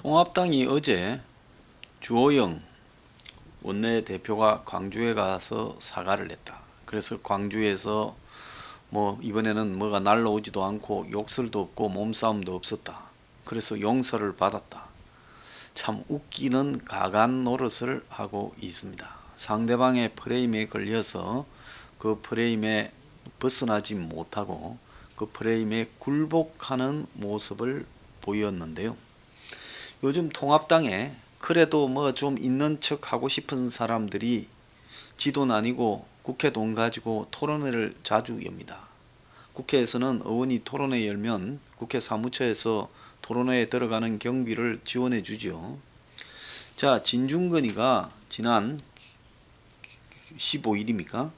통합당이 어제 주호영 원내대표가 광주에 가서 사과를 했다. 그래서 광주에서 이번에는 뭐가 날라오지도 않고 욕설도 없고 몸싸움도 없었다. 그래서 용서를 받았다. 참 웃기는 가관 노릇을 하고 있습니다. 상대방의 프레임에 걸려서 그 프레임에 벗어나지 못하고 그 프레임에 굴복하는 모습을 보였는데요. 요즘 통합당에 그래도 좀 있는 척 하고 싶은 사람들이 지도 나뉘고 국회 돈 가지고 토론회를 자주 엽니다. 국회에서는 의원이 토론회 열면 국회 사무처에서 토론회에 들어가는 경비를 지원해 주죠. 자, 진중권이가 지난 15일입니까?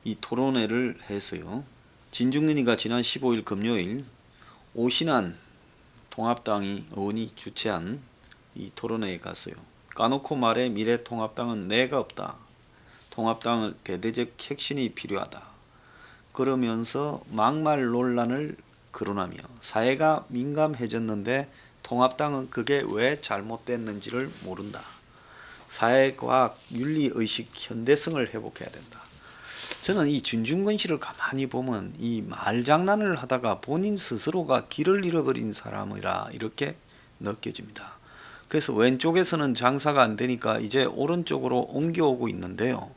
이 토론회를 했어요. 진중권이가 지난 15일 금요일 오신환 통합당이 의원이 주최한 이 토론회에 갔어요. 까놓고 말해 미래통합당은 내가 없다. 통합당을 대대적 혁신이 필요하다. 그러면서 막말 논란을 거론하며 사회가 민감해졌는데 통합당은 그게 왜 잘못됐는지를 모른다. 사회과학, 윤리의식, 현대성을 회복해야 된다. 저는 이 진중권 씨를 가만히 보면 이 말장난을 하다가 본인 스스로가 길을 잃어버린 사람이라 이렇게 느껴집니다. 그래서 왼쪽에서는 장사가 안 되니까 이제 오른쪽으로 옮겨오고 있는데요.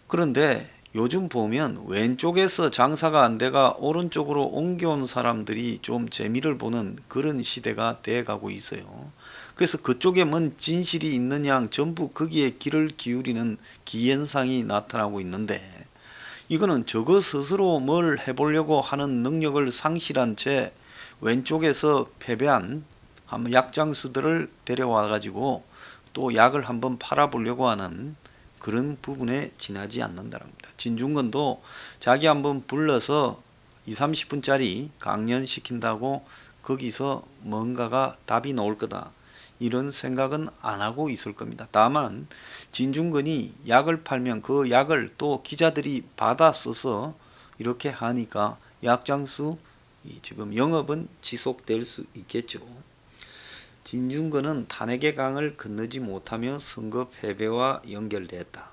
그런데 요즘 보면 왼쪽에서 장사가 안 돼가 오른쪽으로 옮겨온 사람들이 좀 재미를 보는 그런 시대가 돼가고 있어요. 그래서 그쪽에 뭔 진실이 있는 양 전부 거기에 귀를 기울이는 기현상이 나타나고 있는데 이거는 저거 스스로 뭘 해보려고 하는 능력을 상실한 채 왼쪽에서 패배한 약장수들을 데려와 가지고 또 약을 한번 팔아보려고 하는 그런 부분에 지나지 않는다는 겁니다. 진중권도 자기 한번 불러서 20-30분짜리 강연시킨다고 거기서 뭔가가 답이 나올 거다. 이런 생각은 안 하고 있을 겁니다. 다만 진중권이 약을 팔면 그 약을 또 기자들이 받아 써서 이렇게 하니까 약장수 지금 영업은 지속될 수 있겠죠. 진중권은 탄핵의 강을 건너지 못하며 선거 패배와 연결됐다.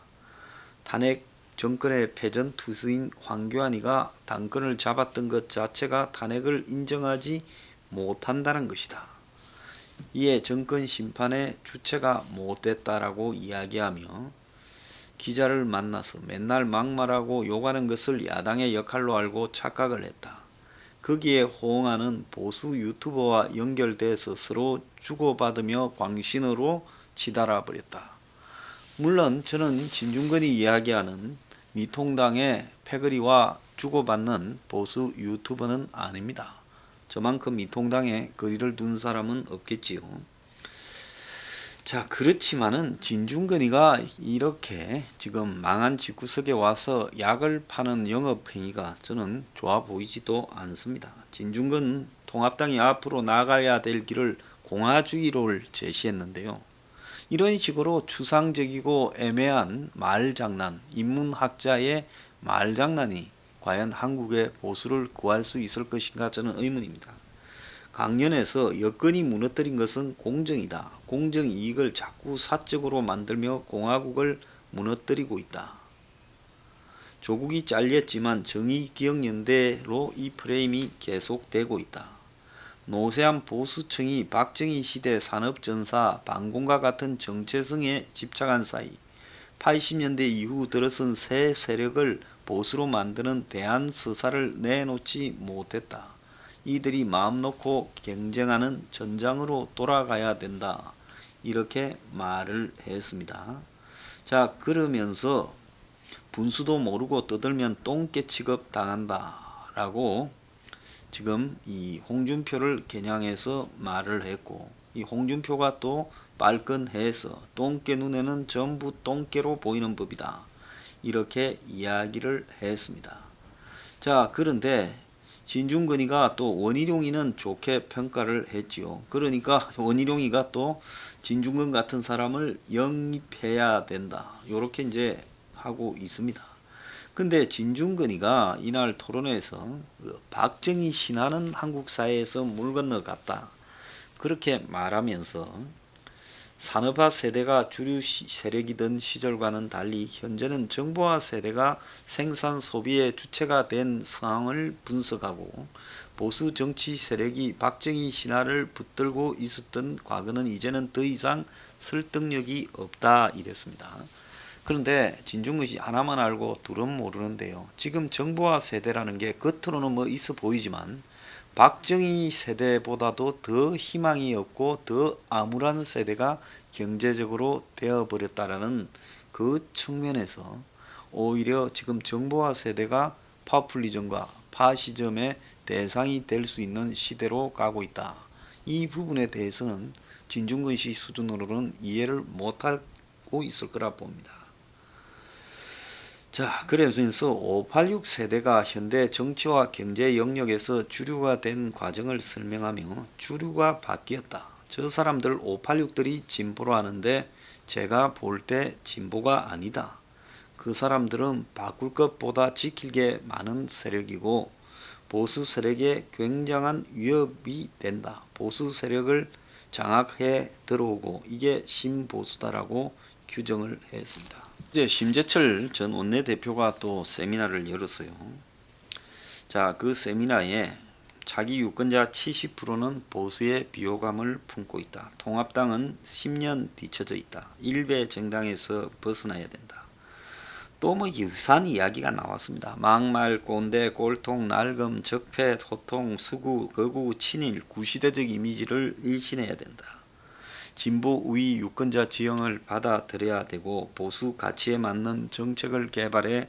탄핵 정권의 패전 투수인 황교안이가 당권을 잡았던 것 자체가 탄핵을 인정하지 못한다는 것이다. 이에 정권 심판의 주체가 못됐다라고 이야기하며 기자를 만나서 맨날 막말하고 욕하는 것을 야당의 역할로 알고 착각을 했다. 거기에 호응하는 보수 유튜버와 연결돼서 서로 주고받으며 광신으로 치달아 버렸다. 물론 저는 진중권이 이야기하는 미통당의 패거리와 주고받는 보수 유튜버는 아닙니다. 저만큼 미통당에 거리를 둔 사람은 없겠지요. 자, 그렇지만은 진중권이가 이렇게 지금 망한 집구석에 와서 약을 파는 영업행위가 저는 좋아 보이지도 않습니다. 진중권 통합당이 앞으로 나가야 될 길을 공화주의를 제시했는데요. 이런 식으로 추상적이고 애매한 말장난, 인문학자의 말장난이 과연 한국의 보수를 구할 수 있을 것인가 저는 의문입니다. 강연에서 여건이 무너뜨린 것은 공정이다. 공정이익을 자꾸 사적으로 만들며 공화국을 무너뜨리고 있다. 조국이 잘렸지만 정의기억연대로 이 프레임이 계속되고 있다. 노세한 보수층이 박정희 시대 산업전사 반공과 같은 정체성에 집착한 사이 80년대 이후 들어선 새 세력을 보수로 만드는 대안서사를 내놓지 못했다. 이들이 마음 놓고 경쟁하는 전장으로 돌아가야 된다. 이렇게 말을 했습니다. 자, 그러면서 분수도 모르고 떠들면 똥개 취급 당한다 라고 지금 이 홍준표를 겨냥해서 말을 했고, 이 홍준표가 또 발끈해서 똥개 눈에는 전부 똥개로 보이는 법이다. 이렇게 이야기를 했습니다. 자, 그런데 진중권이가 또 원희룡이는 좋게 평가를 했지요. 그러니까 원희룡이가 또 진중권 같은 사람을 영입해야 된다. 이렇게 이제 하고 있습니다. 근데 진중권이가 이날 토론회에서 박정희 신화는 한국 사회에서 물 건너갔다. 그렇게 말하면서 산업화 세대가 주류 세력이던 시절과는 달리 현재는 정보화 세대가 생산 소비의 주체가 된 상황을 분석하고 보수 정치 세력이 박정희 신화를 붙들고 있었던 과거는 이제는 더 이상 설득력이 없다 이랬습니다. 그런데 진중근 씨 하나만 알고 둘은 모르는데요. 지금 정보화 세대라는 게 겉으로는 뭐 있어 보이지만 박정희 세대보다도 더 희망이 없고 더 암울한 세대가 경제적으로 되어버렸다라는 그 측면에서 오히려 지금 정보화 세대가 파퓰리즘과 파시즘의 대상이 될 수 있는 시대로 가고 있다. 이 부분에 대해서는 진중근 씨 수준으로는 이해를 못하고 있을 거라 봅니다. 자, 그러면서 586 세대가 현대 정치와 경제 영역에서 주류가 된 과정을 설명하며 주류가 바뀌었다. 저 사람들 586들이 진보로 하는데 제가 볼 때 진보가 아니다. 그 사람들은 바꿀 것보다 지킬 게 많은 세력이고 보수 세력에 굉장한 위협이 된다. 보수 세력을 장악해 들어오고 이게 신보수다라고 규정을 했습니다. 이제 심재철 전 원내대표가 또 세미나를 열었어요. 자, 그 세미나에 자기 유권자 70%는 보수의 비호감을 품고 있다. 통합당은 10년 뒤처져 있다. 일베 정당에서 벗어나야 된다. 또 뭐 유사한 이야기가 나왔습니다. 막말, 꼰대, 꼴통, 날금, 적폐, 호통, 수구, 거구, 친일, 구시대적 이미지를 일신해야 된다. 진보 우위 유권자 지형을 받아들여야 되고 보수 가치에 맞는 정책을 개발해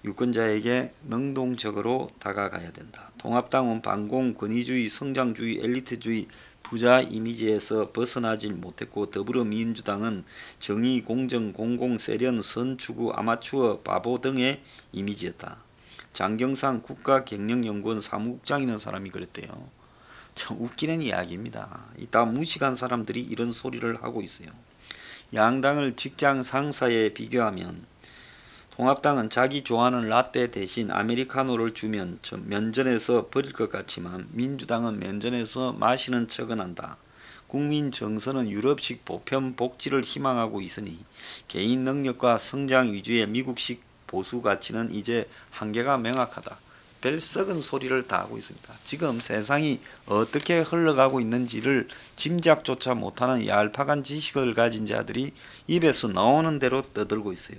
유권자에게 능동적으로 다가가야 된다. 통합당은 반공, 권위주의, 성장주의, 엘리트주의, 부자 이미지에서 벗어나질 못했고 더불어민주당은 정의, 공정, 공공, 세련, 선추구, 아마추어, 바보 등의 이미지였다. 장경상 국가경영연구원 사무국장이라는 사람이 그랬대요. 참 웃기는 이야기입니다. 이따 무식한 사람들이 이런 소리를 하고 있어요. 양당을 직장 상사에 비교하면 통합당은 자기 좋아하는 라떼 대신 아메리카노를 주면 면전에서 버릴 것 같지만 민주당은 면전에서 마시는 척은 한다. 국민 정서는 유럽식 보편 복지를 희망하고 있으니 개인 능력과 성장 위주의 미국식 보수 가치는 이제 한계가 명확하다. 별 썩은 소리를 다 하고 있습니다. 지금 세상이 어떻게 흘러가고 있는지를 짐작조차 못하는 얄팍한 지식을 가진 자들이 입에서 나오는 대로 떠들고 있어요.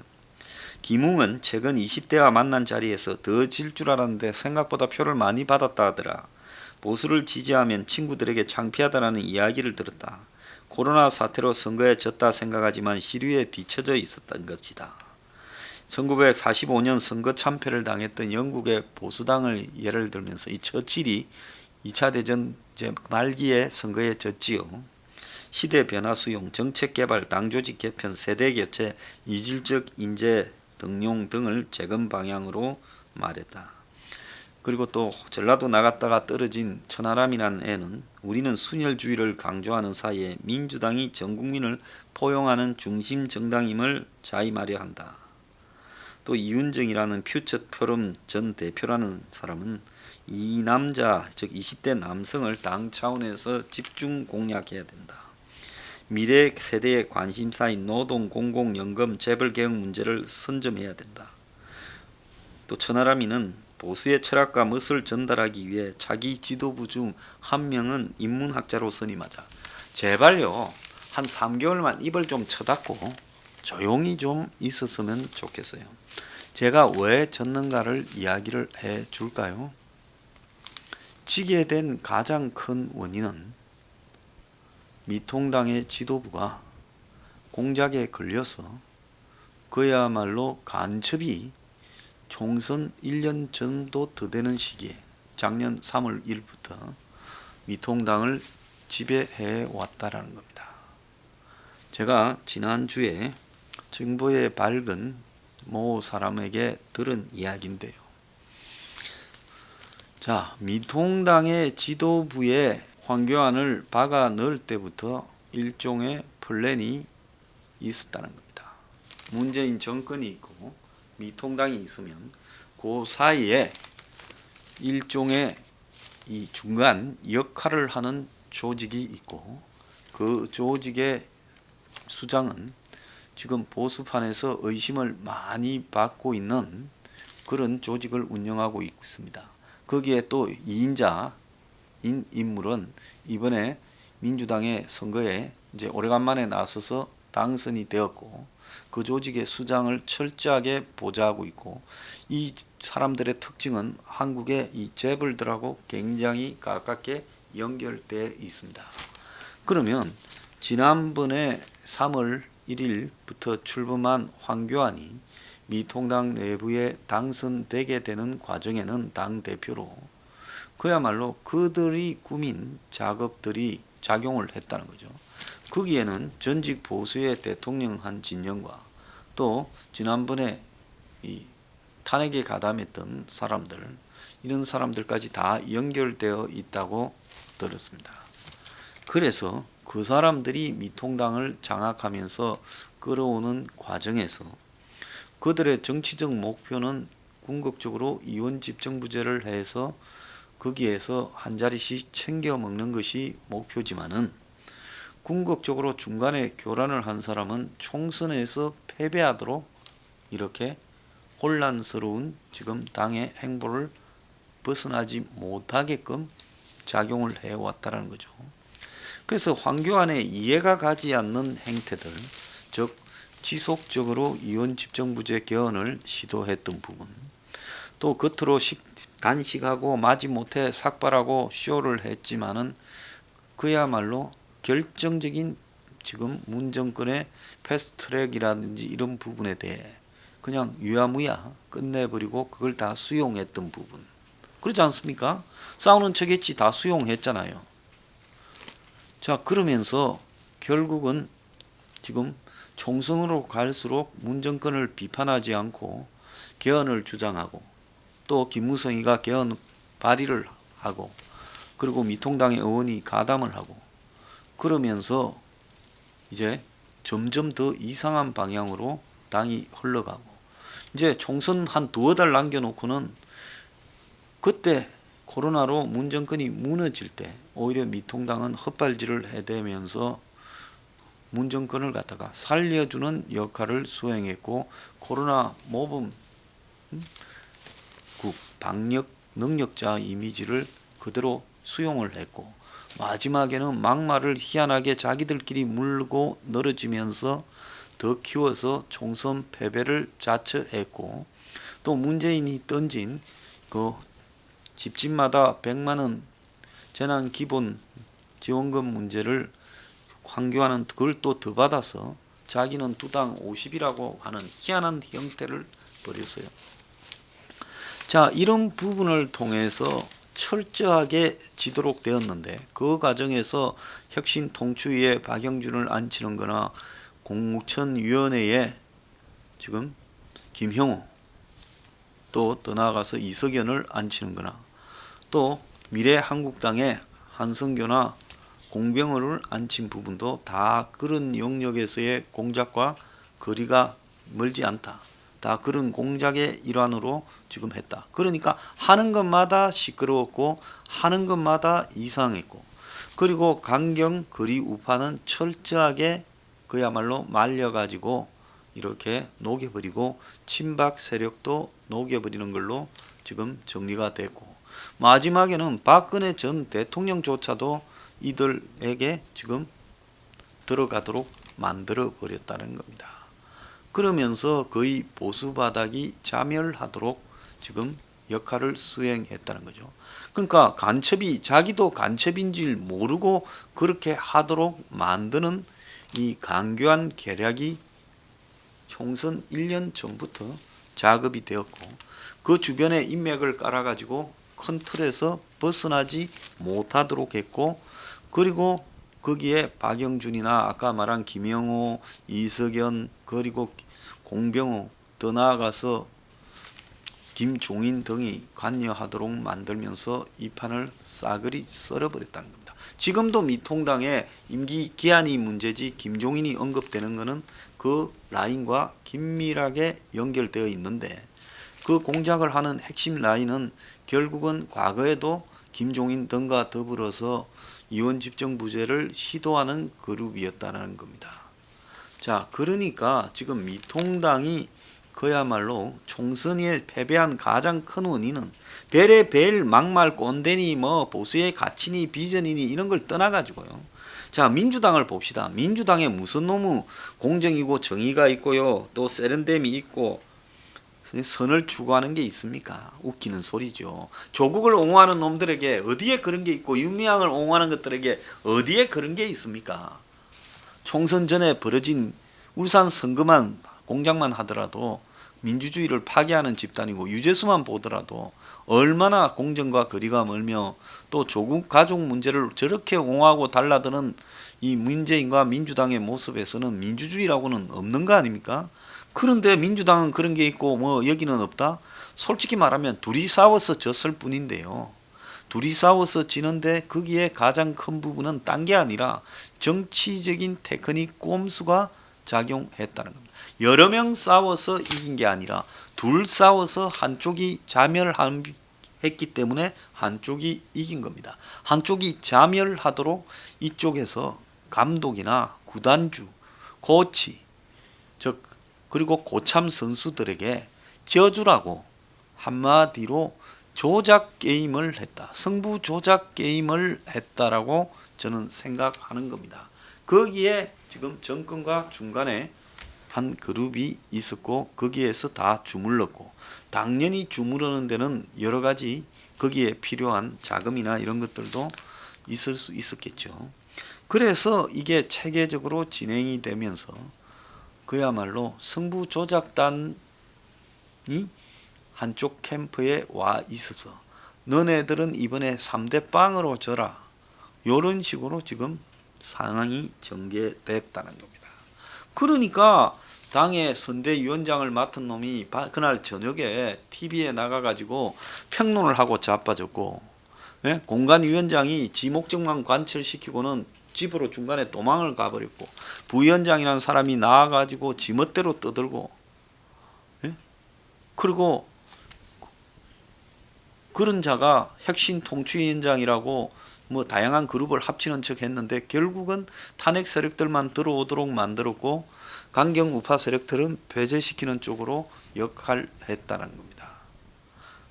김웅은 최근 20대와 만난 자리에서 더 질 줄 알았는데 생각보다 표를 많이 받았다 하더라. 보수를 지지하면 친구들에게 창피하다라는 이야기를 들었다. 코로나 사태로 선거에 졌다 생각하지만 시류에 뒤처져 있었던 것이다. 1945년 선거 참패를 당했던 영국의 보수당을 예를 들면서 이 처칠이 2차 대전 말기에 선거에 졌지요. 시대 변화 수용, 정책 개발, 당 조직 개편, 세대 교체, 이질적 인재 등용 등을 재건 방향으로 말했다. 그리고 또 전라도 나갔다가 떨어진 천하람이라는 애는 우리는 순혈주의를 강조하는 사이에 민주당이 전 국민을 포용하는 중심 정당임을 자임하려 한다. 또 이윤정이라는 퓨처 포럼 전 대표라는 사람은 이 남자 즉 20대 남성을 당 차원에서 집중 공략해야 된다. 미래 세대의 관심사인 노동, 공공연금, 재벌개혁 문제를 선점해야 된다. 또 천하람이는 보수의 철학과 멋을 전달하기 위해 자기 지도부 중 한 명은 인문학자로 선임하자. 제발요. 한 3개월만 입을 좀 쳐닫고 조용히 좀 있었으면 좋겠어요. 제가 왜 졌는가를 이야기를 해 줄까요? 지게 된 가장 큰 원인은 미통당의 지도부가 공작에 걸려서 그야말로 간첩이 총선 1년 전도 더 되는 시기에 작년 3월 1일부터 미통당을 지배해 왔다라는 겁니다. 제가 지난주에 정보에 밝은 모 사람에게 들은 이야기인데요. 자, 미통당의 지도부에 황교안을 박아 넣을 때부터 일종의 플랜이 있었다는 겁니다. 문재인 정권이 있고 미통당이 있으면 그 사이에 일종의 이 중간 역할을 하는 조직이 있고 그 조직의 수장은 지금 보수판에서 의심을 많이 받고 있는 그런 조직을 운영하고 있습니다. 거기에 또 2인자인 인물은 이번에 민주당의 선거에 이제 오래간만에 나서서 당선이 되었고 그 조직의 수장을 철저하게 보좌하고 있고 이 사람들의 특징은 한국의 이 재벌들하고 굉장히 가깝게 연결되어 있습니다. 그러면 지난번에 3월 1일부터 출범한 황교안이 미통당 내부에 당선되게 되는 과정에는 당대표로 그야말로 그들이 꾸민 작업들이 작용을 했다는 거죠. 거기에는 전직 보수의 대통령 한 진영과 또 지난번에 이 탄핵에 가담했던 사람들 이런 사람들까지 다 연결되어 있다고 들었습니다. 그래서 그 사람들이 미통당을 장악하면서 끌어오는 과정에서 그들의 정치적 목표는 궁극적으로 이원 집정부제를 해서 거기에서 한 자리씩 챙겨 먹는 것이 목표지만은 궁극적으로 중간에 교란을 한 사람은 총선에서 패배하도록 이렇게 혼란스러운 지금 당의 행보를 벗어나지 못하게끔 작용을 해왔다는 거죠. 그래서 황교안의 이해가 가지 않는 행태들, 즉 지속적으로 이원 집정부제 개헌을 시도했던 부분, 또 겉으로 단식하고 마지못해 삭발하고 쇼를 했지만은 그야말로 결정적인 지금 문정권의 패스트트랙이라든지 이런 부분에 대해 그냥 유야무야 끝내버리고 그걸 다 수용했던 부분. 그렇지 않습니까? 싸우는 척했지 다 수용했잖아요. 자, 그러면서 결국은 지금 총선으로 갈수록 문정권을 비판하지 않고 개헌을 주장하고 또 김무성이가 개헌 발의를 하고 그리고 미통당의 의원이 가담을 하고 그러면서 이제 점점 더 이상한 방향으로 당이 흘러가고 이제 총선 한 두어 달 남겨놓고는 그때 코로나로 문정권이 무너질 때 오히려 미통당은 헛발질을 해대면서 문정권을 갖다가 살려주는 역할을 수행했고 코로나 모범 방역 능력자 이미지를 그대로 수용을 했고 마지막에는 막말을 희한하게 자기들끼리 물고 늘어지면서 더 키워서 총선 패배를 자처했고 또 문재인이 던진 그 집집마다 100만 원 재난 기본 지원금 문제를 황교안은 그걸 또 더 받아서 자기는 두당 50이라고 하는 희한한 형태를 벌였어요. 자, 이런 부분을 통해서 철저하게 지도록 되었는데 그 과정에서 혁신 통추위에 박영준을 앉히는 거나 공천위원회에 지금 김형우 또 더 나아가서 이석연을 앉히는 거나 또 미래한국당의 한성교나 공병호를 앉힌 부분도 다 그런 영역에서의 공작과 거리가 멀지 않다. 다 그런 공작의 일환으로 지금 했다. 그러니까 하는 것마다 시끄러웠고 하는 것마다 이상했고 그리고 강경 거리 우파는 철저하게 그야말로 말려가지고 이렇게 녹여버리고 친박 세력도 녹여버리는 걸로 지금 정리가 됐고 마지막에는 박근혜 전 대통령조차도 이들에게 지금 들어가도록 만들어 버렸다는 겁니다. 그러면서 거의 보수 바닥이 자멸하도록 지금 역할을 수행했다는 거죠. 그러니까 간첩이 자기도 간첩인 줄 모르고 그렇게 하도록 만드는 이 강교한 계략이 총선 1년 전부터 작업이 되었고 그 주변에 인맥을 깔아가지고 큰 틀에서 벗어나지 못하도록 했고 그리고 거기에 박영준이나 아까 말한 김영호, 이석연 그리고 공병호 더 나아가서 김종인 등이 관여하도록 만들면서 이 판을 싸그리 썰어버렸다는 겁니다. 지금도 미통당의 임기 기한이 문제지 김종인이 언급되는 것은 그 라인과 긴밀하게 연결되어 있는데 그 공작을 하는 핵심 라인은 결국은 과거에도 김종인 등과 더불어서 이원 집정부제를 시도하는 그룹이었다는 겁니다. 자, 그러니까 지금 미통당이 그야말로 총선에 패배한 가장 큰 원인은 벨에 벨, 막말, 꼰대니 뭐 보수의 가치니 비전이니 이런 걸 떠나가지고요. 자, 민주당을 봅시다. 민주당에 무슨 너무 공정이고 정의가 있고요. 또 세련됨이 있고 선을 추구하는 게 있습니까? 웃기는 소리죠. 조국을 옹호하는 놈들에게 어디에 그런 게 있고 윤미향을 옹호하는 것들에게 어디에 그런 게 있습니까? 총선 전에 벌어진 울산 선거만 공작만 하더라도 민주주의를 파괴하는 집단이고 유재수만 보더라도 얼마나 공정과 거리가 멀며 또 조국 가족 문제를 저렇게 옹호하고 달라드는 이 문재인과 민주당의 모습에서는 민주주의라고는 없는 거 아닙니까? 그런데 민주당은 그런 게 있고 뭐 여기는 없다? 솔직히 말하면 둘이 싸워서 졌을 뿐인데요. 둘이 싸워서 지는데 거기에 가장 큰 부분은 딴 게 아니라 정치적인 테크닉 꼼수가 작용했다는 겁니다. 여러 명 싸워서 이긴 게 아니라 둘 싸워서 한쪽이 자멸했기 때문에 한쪽이 이긴 겁니다. 한쪽이 자멸하도록 이쪽에서 감독이나 구단주, 코치, 즉 그리고 고참 선수들에게 저주라고 한마디로 조작 게임을 했다. 승부 조작 게임을 했다라고 저는 생각하는 겁니다. 거기에 지금 정권과 중간에 한 그룹이 있었고 거기에서 다 주물렀고 당연히 주무르는 데는 여러 가지 거기에 필요한 자금이나 이런 것들도 있을 수 있었겠죠. 그래서 이게 체계적으로 진행이 되면서 그야말로 승부 조작단이 한쪽 캠프에 와 있어서 너네들은 이번에 3대 빵으로 져라. 이런 식으로 지금 상황이 전개됐다는 겁니다. 그러니까 당의 선대위원장을 맡은 놈이 그날 저녁에 TV에 나가가지고 평론을 하고 자빠졌고, 예? 공간위원장이 지 목적만 관철시키고는 집으로 중간에 도망을 가버렸고, 부위원장이라는 사람이 나와가지고 지멋대로 떠들고, 예? 그리고 그런 자가 혁신 통치위원장이라고 뭐 다양한 그룹을 합치는 척 했는데 결국은 탄핵 세력들만 들어오도록 만들었고 강경 우파 세력들은 배제시키는 쪽으로 역할했다는 겁니다.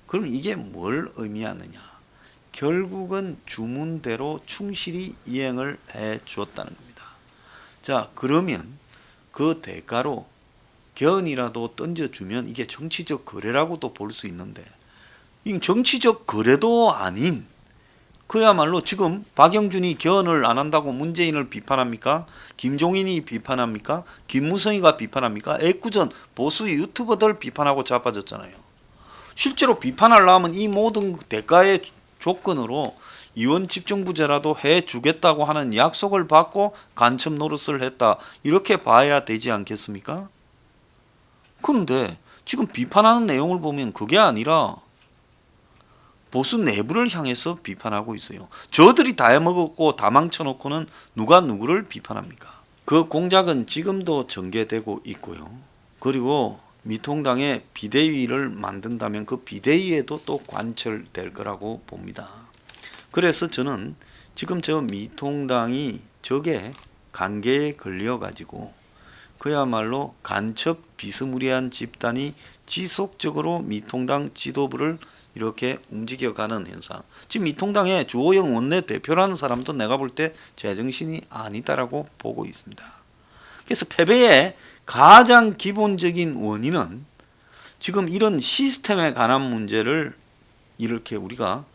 그럼 이게 뭘 의미하느냐? 결국은 주문대로 충실히 이행을 해 주었다는 겁니다. 자, 그러면 그 대가로 견이라도 던져주면 이게 정치적 거래라고도 볼 수 있는데 이 정치적 거래도 아닌 그야말로 지금 박영준이 견을 안 한다고 문재인을 비판합니까? 김종인이 비판합니까? 김무성이가 비판합니까? 애꿎은 보수 유튜버들 비판하고 자빠졌잖아요. 실제로 비판하려면 이 모든 대가의 조건으로 이원 집정부제라도 해주겠다고 하는 약속을 받고 간첩 노릇을 했다. 이렇게 봐야 되지 않겠습니까? 그런데 지금 비판하는 내용을 보면 그게 아니라 보수 내부를 향해서 비판하고 있어요. 저들이 다 해먹었고 다 망쳐놓고는 누가 누구를 비판합니까? 그 공작은 지금도 전개되고 있고요. 그리고 미통당의 비대위를 만든다면 그 비대위에도 또 관철될 거라고 봅니다. 그래서 저는 지금 저 미통당이 저게 관계에 걸려가지고 그야말로 간첩 비스무리한 집단이 지속적으로 미통당 지도부를 이렇게 움직여가는 현상. 지금 미통당의 주호영 원내대표라는 사람도 내가 볼 때 제정신이 아니다라고 보고 있습니다. 그래서 패배의 가장 기본적인 원인은 지금 이런 시스템에 관한 문제를 이렇게 우리가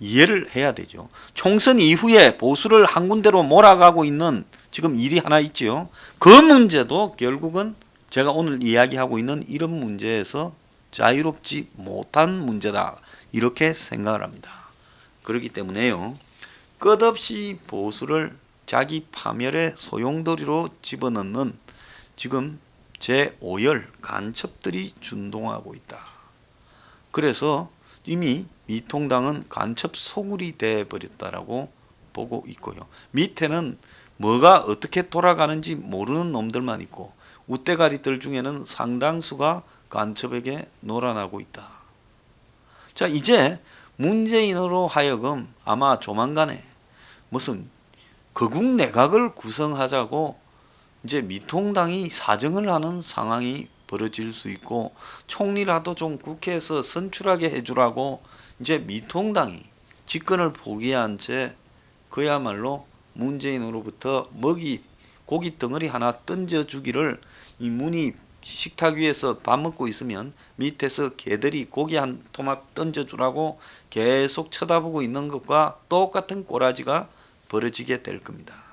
이해를 해야 되죠. 총선 이후에 보수를 한 군데로 몰아가고 있는 지금 일이 하나 있죠. 그 문제도 결국은 제가 오늘 이야기하고 있는 이런 문제에서 자유롭지 못한 문제다. 이렇게 생각을 합니다. 그렇기 때문에요. 끝없이 보수를 자기 파멸의 소용돌이로 집어넣는 지금 제5열 간첩들이 준동하고 있다. 그래서 이미 미통당은 간첩 소굴이 되어버렸다라고 보고 있고요. 밑에는 뭐가 어떻게 돌아가는지 모르는 놈들만 있고 웃대가리들 중에는 상당수가 간첩에게 놀아나고 있다. 자, 이제 문재인으로 하여금 아마 조만간에 무슨 거국 내각을 구성하자고 이제 미통당이 사정을 하는 상황이 벌어질 수 있고, 총리라도 좀 국회에서 선출하게 해주라고 이제 미통당이 집권을 포기한 채 그야말로 문재인으로부터 고기 덩어리 하나 던져주기를, 이 문이 식탁 위에서 밥 먹고 있으면 밑에서 개들이 고기 한 토막 던져주라고 계속 쳐다보고 있는 것과 똑같은 꼬라지가 벌어지게 될 겁니다.